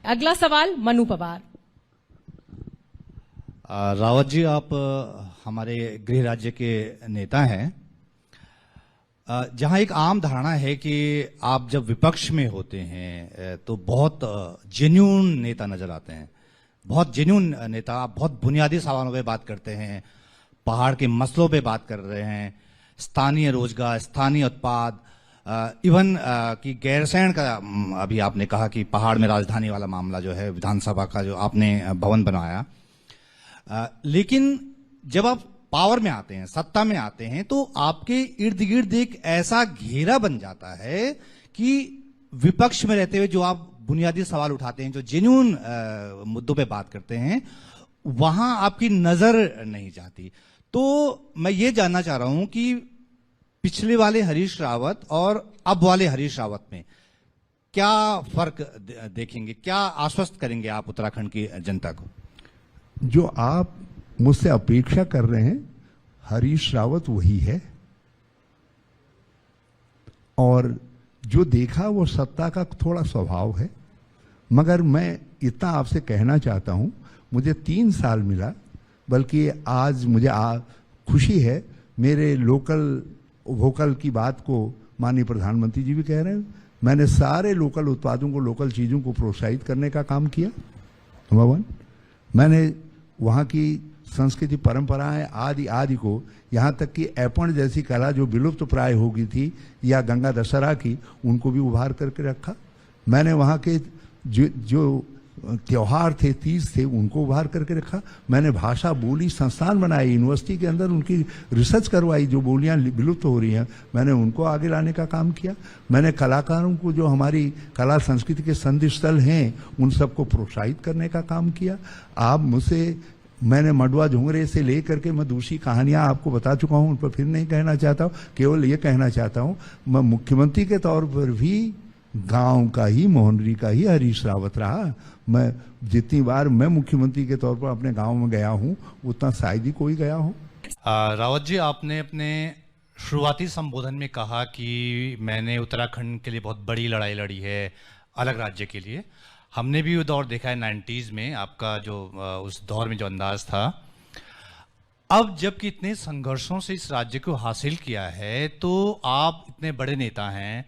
अगला सवाल मनु पवार। रावत जी, आप हमारे गृह राज्य के नेता हैं। जहां एक आम धारणा है कि आप जब विपक्ष में होते हैं तो बहुत जेन्यून नेता नजर आते हैं, बहुत जेन्यून नेता। आप बहुत बुनियादी सवालों पे बात करते हैं, पहाड़ के मसलों पे बात कर रहे हैं, स्थानीय रोजगार, स्थानीय उत्पाद, इवन कि गैरसैंण का अभी आपने कहा कि पहाड़ में राजधानी वाला मामला जो है, विधानसभा का जो आपने भवन बनवाया। लेकिन जब आप पावर में आते हैं, सत्ता में आते हैं, तो आपके इर्द गिर्द एक ऐसा घेरा बन जाता है कि विपक्ष में रहते हुए जो आप बुनियादी सवाल उठाते हैं, जो जेन्युइन मुद्दों पे बात करते हैं, वहां आपकी नजर नहीं जाती। तो मैं ये जानना चाह रहा हूं कि पिछले वाले हरीश रावत और अब वाले हरीश रावत में क्या फर्क देखेंगे, क्या आश्वस्त करेंगे आप उत्तराखंड की जनता को? जो आप मुझसे अपेक्षा कर रहे हैं, हरीश रावत वही है, और जो देखा वो सत्ता का थोड़ा स्वभाव है। मगर मैं इतना आपसे कहना चाहता हूं, मुझे 3 साल मिला, बल्कि आज मुझे खुशी है। मेरे लोकल वोकल की बात को माननीय प्रधानमंत्री जी भी कह रहे हैं। मैंने सारे लोकल उत्पादों को, लोकल चीजों को प्रोत्साहित करने का काम किया। नंबर 1, मैंने वहाँ की संस्कृति, परंपराएं आदि आदि को, यहाँ तक कि ऐपण जैसी कला जो विलुप्त प्राय हो गई थी, या गंगा दशहरा की, उनको भी उभार करके रखा। मैंने वहाँ के जो त्योहार थे, तीज थे, उनको उभार करके रखा। मैंने भाषा बोली संस्थान बनाए, यूनिवर्सिटी के अंदर उनकी रिसर्च करवाई, जो बोलियां विलुप्त हो रही हैं, मैंने उनको आगे लाने का काम किया। मैंने कलाकारों को, जो हमारी कला संस्कृति के संधि स्थल हैं, उन सबको प्रोत्साहित करने का काम किया। आप मुझसे, मैंने मडवा झुंगरे से लेकर के मैं दूसरी कहानियां आपको बता चुका हूं, उन पर फिर नहीं कहना चाहता हूं। केवल ये कहना चाहता हूं, मैं मुख्यमंत्री के तौर पर भी गांव का ही, मोहनरी का ही हरीश रावत रहा। मैं जितनी बार मैं मुख्यमंत्री के तौर पर अपने गांव में गया हूं, उतना शायद ही कोई गया हो। रावत जी, आपने अपने शुरुआती संबोधन में कहा कि मैंने उत्तराखंड के लिए बहुत बड़ी लड़ाई लड़ी है, अलग राज्य के लिए। हमने भी वो दौर देखा है 90s में, आपका जो उस दौर में जो अंदाज था। अब जबकि इतने संघर्षों से इस राज्य को हासिल किया है, तो आप इतने बड़े नेता हैं,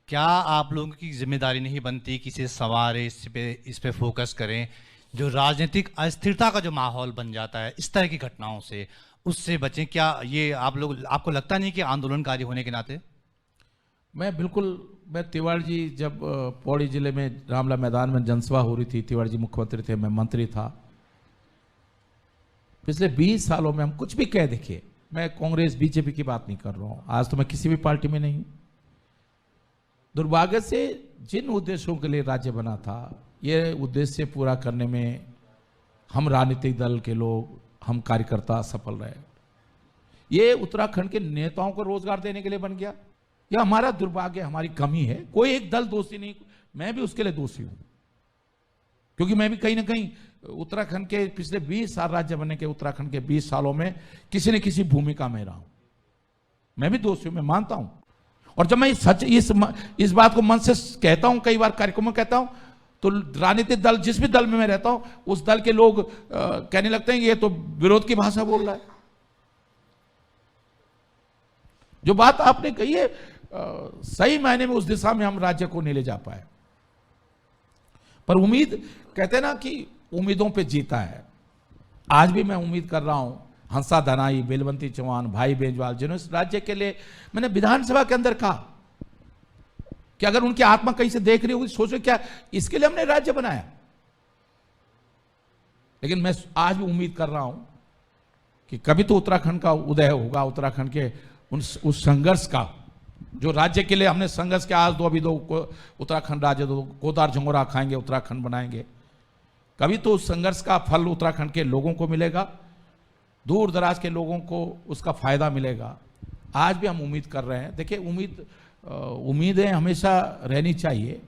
क्या आप लोगों की जिम्मेदारी नहीं बनती कि इसे संवारें, इस पे फोकस करें? जो राजनीतिक अस्थिरता का जो माहौल बन जाता है इस तरह की घटनाओं से, उससे बचें। क्या ये आपको लगता नहीं कि आंदोलनकारी होने के नाते? मैं तिवारी जी, जब पौड़ी जिले में रामला मैदान में जनसभा हो रही थी, तिवारी जी मुख्यमंत्री थे, मैं मंत्री था। पिछले 20 सालों में हम कुछ भी कह, देखिए, मैं कांग्रेस बीजेपी की बात नहीं कर रहा हूं, आज तो मैं किसी भी पार्टी में नहीं हूं। दुर्भाग्य से जिन उद्देश्यों के लिए राज्य बना था, ये उद्देश्य पूरा करने में हम राजनीतिक दल के लोग, हम कार्यकर्ता सफल रहे। ये उत्तराखंड के नेताओं को रोजगार देने के लिए बन गया। यह हमारा दुर्भाग्य, हमारी कमी है। कोई एक दल दोषी नहीं, मैं भी उसके लिए दोषी हूं, क्योंकि मैं भी कहीं ना कहीं उत्तराखंड के पिछले 20 साल राज्य बनने के, उत्तराखंड के 20 सालों में किसी न किसी भूमिका में रहा हूं। मैं भी दोषी हूं, मैं मानता हूं। और जब मैं इस बात को मन से कहता हूं, कई बार कार्यक्रम में कहता हूं, तो राजनीतिक दल, जिस भी दल में मैं रहता हूं, उस दल के लोग कहने लगते हैं ये तो विरोध की भाषा बोल रहा है। जो बात आपने कही है, सही मायने में उस दिशा में हम राज्य को नहीं ले जा पाए। पर उम्मीद, कहते हैं ना कि उम्मीदों पे जीता है। आज भी मैं उम्मीद कर रहा हूं, हंसा धनाई, बेलवंती चौहान, भाई बेंजवाल, जिन्होंने इस राज्य के लिए, मैंने विधानसभा के अंदर कहा कि अगर उनकी आत्मा कहीं से देख रही होगी, सोचो क्या इसके लिए हमने राज्य बनाया। लेकिन मैं आज भी उम्मीद कर रहा हूं कि कभी तो उत्तराखंड का उदय होगा, उत्तराखंड के उस संघर्ष का, जो राज्य के लिए हमने संघर्ष किया। आज अभी दो उत्तराखंड राज्य, दो गोदार झंगोरा खाएंगे, उत्तराखंड बनाएंगे। कभी तो उस संघर्ष का फल उत्तराखंड के लोगों को मिलेगा, दूर दराज के लोगों को उसका फायदा मिलेगा। आज भी हम उम्मीद कर रहे हैं। देखिए, उम्मीदें हमेशा रहनी चाहिए।